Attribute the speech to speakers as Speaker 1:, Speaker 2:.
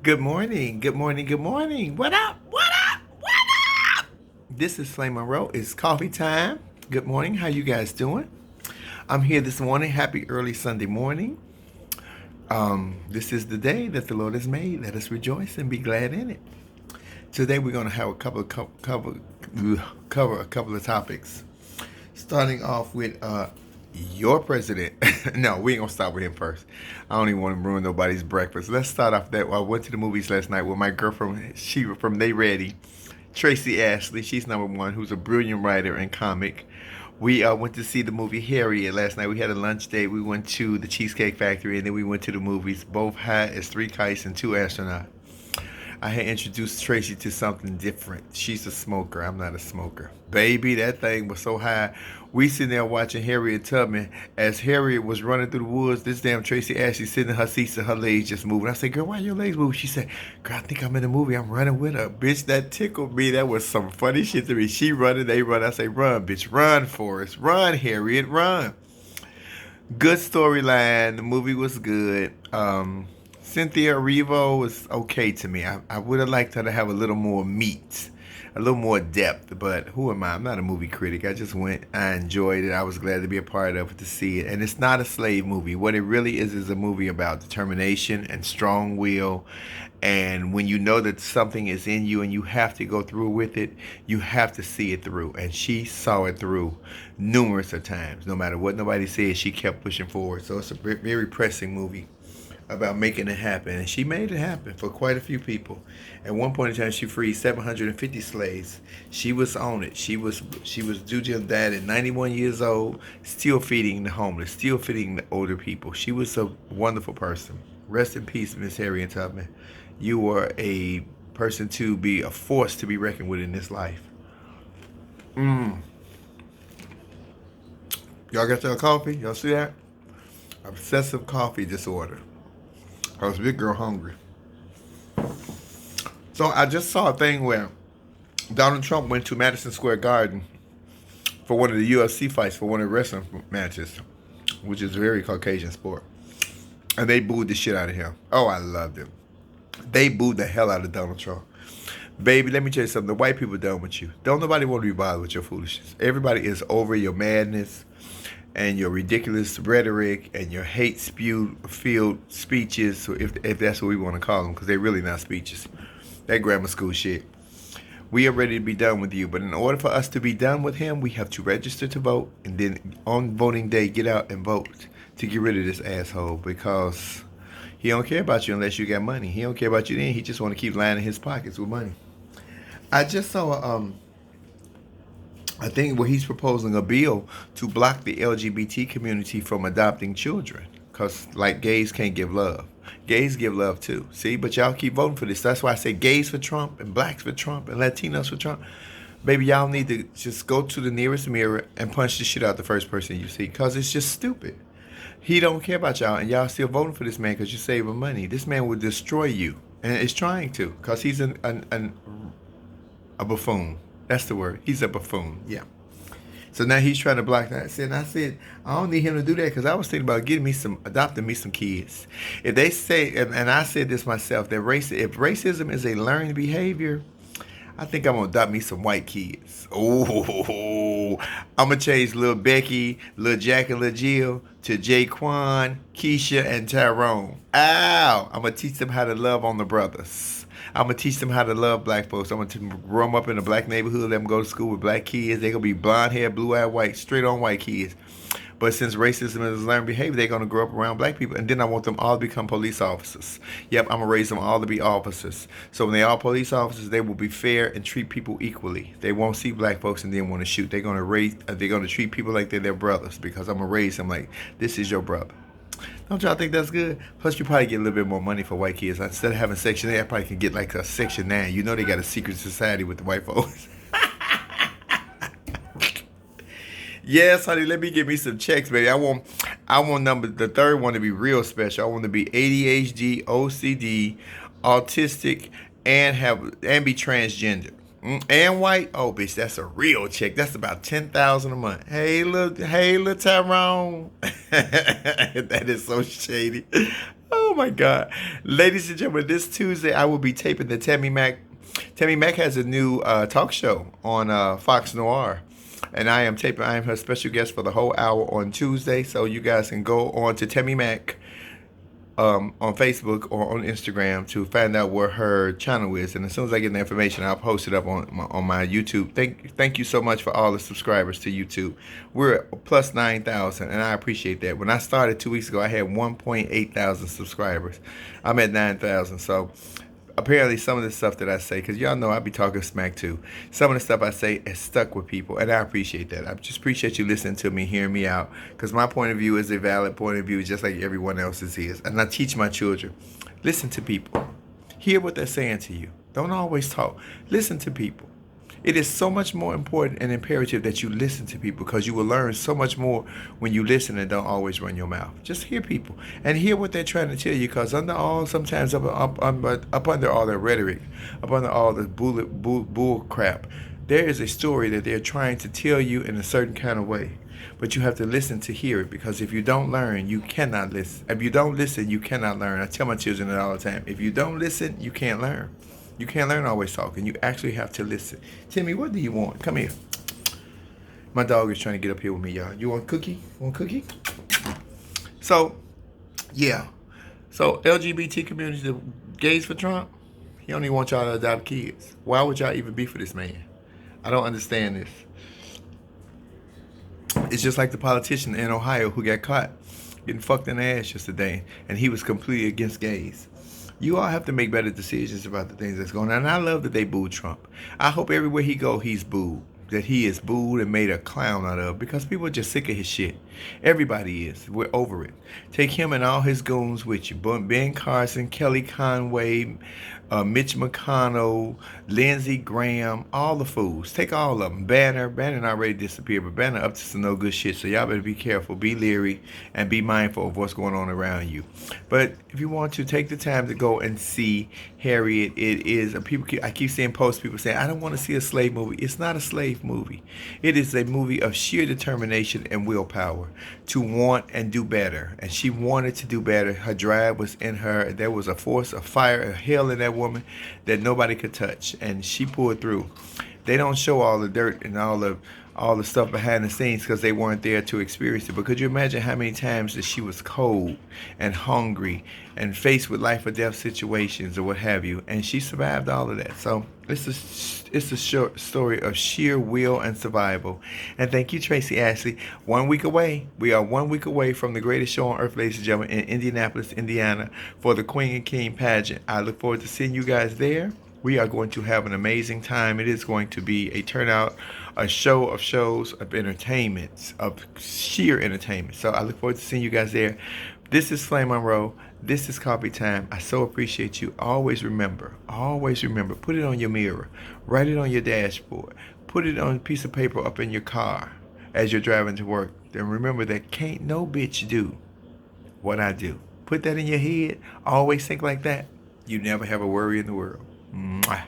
Speaker 1: Good morning, good morning, good morning. What up? What up? What up? This is Flame Monroe. It's coffee time. Good morning. How you guys doing? I'm here this morning. Happy early Sunday morning. This is the day that the Lord has made. Let us rejoice and be glad in it. Today we're going to have a cover a couple of topics. Starting off with your president. No, we ain't gonna start with him first. I don't even want to ruin nobody's breakfast. Let's start off that. I went to the movies last night with my girlfriend. She from They Ready. Tracy Ashley. She's number one, who's a brilliant writer and comic. We went to see the movie Harriet last night. We had a lunch date. We went to the Cheesecake Factory, and then we went to the movies. Both high as three kites and two astronauts. I had introduced Tracy to something different. She's a smoker. I'm not a smoker. Baby, that thing was so high. We sitting there watching Harriet Tubman. As Harriet was running through the woods, this damn Tracy Ashley sitting in her seats and her legs just moving. I said, girl, why your legs moving? She said, girl, I think I'm in the movie. I'm running with her. Bitch, that tickled me. That was some funny shit to me. She running, they run. I say, run, bitch, run, Forrest. Run, Harriet, run. Good storyline. The movie was good. Cynthia Erivo was okay to me. I would have liked her to have a little more meat, a little more depth. But who am I? I'm not a movie critic. I just went. I enjoyed it. I was glad to be a part of it, to see it. And it's not a slave movie. What it really is a movie about determination and strong will. And when you know that something is in you and you have to go through with it, you have to see it through. And she saw it through numerous of times. No matter what nobody said, she kept pushing forward. So it's a very pressing movie about making it happen. And she made it happen for quite a few people. At one point in time, she freed 750 slaves. She was on it. She was due to that at 91 years old, still feeding the homeless, still feeding the older people. She was a wonderful person. Rest in peace, Miss Harriet Tubman. You were a person to be a force to be reckoned with in this life. Mm. Y'all got your coffee? Y'all see that? Obsessive coffee disorder. I was a big girl hungry. So I just saw a thing where Donald Trump went to Madison Square Garden for one of the UFC fights, for one of the wrestling matches, which is a very Caucasian sport. And they booed the shit out of him. Oh, I loved him. They booed the hell out of Donald Trump. Baby, let me tell you something. The white people done with you. Don't nobody want to be bothered with your foolishness. Everybody is over your madness and your ridiculous rhetoric and your hate spewed filled speeches, so if that's what we want to call them, because they're really not speeches. That grammar school shit. We are ready to be done with you, but in order for us to be done with him, we have to register to vote, and then on voting day, get out and vote to get rid of this asshole, because he don't care about you unless you got money. He don't care about you then. He just want to keep lining his pockets with money. I just saw I think where he's proposing a bill to block the LGBT community from adopting children. Because, like, gays can't give love. Gays give love too. See? But y'all keep voting for this. That's why I say gays for Trump and blacks for Trump and Latinos for Trump. Baby, y'all need to just go to the nearest mirror and punch the shit out the first person you see. Because it's just stupid. He don't care about y'all, and y'all still voting for this man because you're saving money. This man will destroy you, and is trying to, because he's a buffoon. That's the word. He's a buffoon. Yeah. So now he's trying to block that. I said, I don't need him to do that, because I was thinking about adopting me some kids. If they say, and I said this myself, that if racism is a learned behavior, I think I'm gonna adopt me some white kids. Oh, I'm gonna change little Becky, little Jack, and little Jill to Jaquan, Keisha, and Tyrone. Ow! I'm gonna teach them how to love on the brothers. I'm gonna teach them how to love black folks. I'm gonna grow them up in a black neighborhood. Let them go to school with black kids. They're gonna be blonde hair, blue eyed, white, straight on white kids. But since racism is learned behavior, they're going to grow up around black people. And then I want them all to become police officers. Yep, I'm going to raise them all to be officers. So when they are police officers, they will be fair and treat people equally. They won't see black folks and then want to shoot. They're going to treat people like they're their brothers, because I'm going to raise them like, this is your brother. Don't y'all think that's good? Plus, you probably get a little bit more money for white kids. Instead of having Section 8, I probably can get like a Section 9. You know they got a secret society with the white folks. Yes, honey, let me get me some checks, baby. I want the third one to be real special. I want to be ADHD, OCD, autistic, and be transgender. And white. Oh, bitch, that's a real check. That's about 10,000 a month. Hey, little Tyrone. That is so shady. Oh my God, ladies and gentlemen, this Tuesday I will be taping the Tammy Mac. Tammy Mac has a new talk show on Fox Noir, and I am taping. I am her special guest for the whole hour on Tuesday. So you guys can go on to Tammy Mac on Facebook or on Instagram to find out where her channel is. And as soon as I get the information, I'll post it up on my YouTube. Thank you so much for all the subscribers to YouTube. We're at plus 9,000, and I appreciate that. When I started 2 weeks ago, I had 1.8 thousand subscribers. I'm at 9,000. So apparently some of the stuff that I say, because y'all know I be talking smack too, some of the stuff I say is stuck with people, and I appreciate that. I just appreciate you listening to me, hearing me out, because my point of view is a valid point of view, just like everyone else's is. And I teach my children, listen to people. Hear what they're saying to you. Don't always talk. Listen to people. It is so much more important and imperative that you listen to people, because you will learn so much more when you listen and don't always run your mouth. Just hear people and hear what they're trying to tell you, because sometimes up under all their rhetoric, up under all the bull crap, there is a story that they're trying to tell you in a certain kind of way. But you have to listen to hear it, because if you don't learn, you cannot listen. If you don't listen, you cannot learn. I tell my children that all the time. If you don't listen, you can't learn. You can't learn always talking. You actually have to listen. Timmy, what do you want? Come here. My dog is trying to get up here with me, y'all. You want a cookie? Want a cookie? So, yeah. So, LGBT community, the gays for Trump, he only wants y'all to adopt kids. Why would y'all even be for this man? I don't understand this. It's just like the politician in Ohio who got caught getting fucked in the ass yesterday, and he was completely against gays. You all have to make better decisions about the things that's going on. And I love that they booed Trump. I hope everywhere he go, he's booed. That he is booed and made a clown out of, because people are just sick of his shit. Everybody is. We're over it. Take him and all his goons with you. Ben Carson, Kelly Conway, Mitch McConnell, Lindsey Graham, all the fools. Take all of them. Banner already disappeared, but Banner up to some no good shit. So y'all better be careful, be leery, and be mindful of what's going on around you. But if you want to, take the time to go and see Harriet. It is I keep seeing posts, people saying, I don't want to see a slave movie. It's not a slave movie. It is a movie of sheer determination and willpower to want and do better. And she wanted to do better. Her drive was in her. There was a force, a fire, a hell in that woman that nobody could touch, and she pulled through. They don't show all the dirt and all the stuff behind the scenes, because they weren't there to experience it. But could you imagine how many times that she was cold and hungry and faced with life or death situations or what have you, and she survived all of that. So it's a short story of sheer will and survival. And thank you, Tracy Ashley. 1 week away. We are 1 week away from the greatest show on earth, ladies and gentlemen, in Indianapolis, Indiana, for the Queen and King pageant. I look forward to seeing you guys there. We are going to have an amazing time. It is going to be a turnout, a show of shows, of entertainment, of sheer entertainment. So I look forward to seeing you guys there. This is Flame Monroe. This is Coffee Time. I so appreciate you. Always remember, put it on your mirror. Write it on your dashboard. Put it on a piece of paper up in your car as you're driving to work. Then remember that can't no bitch do what I do. Put that in your head. Always think like that. You never have a worry in the world. Mwah.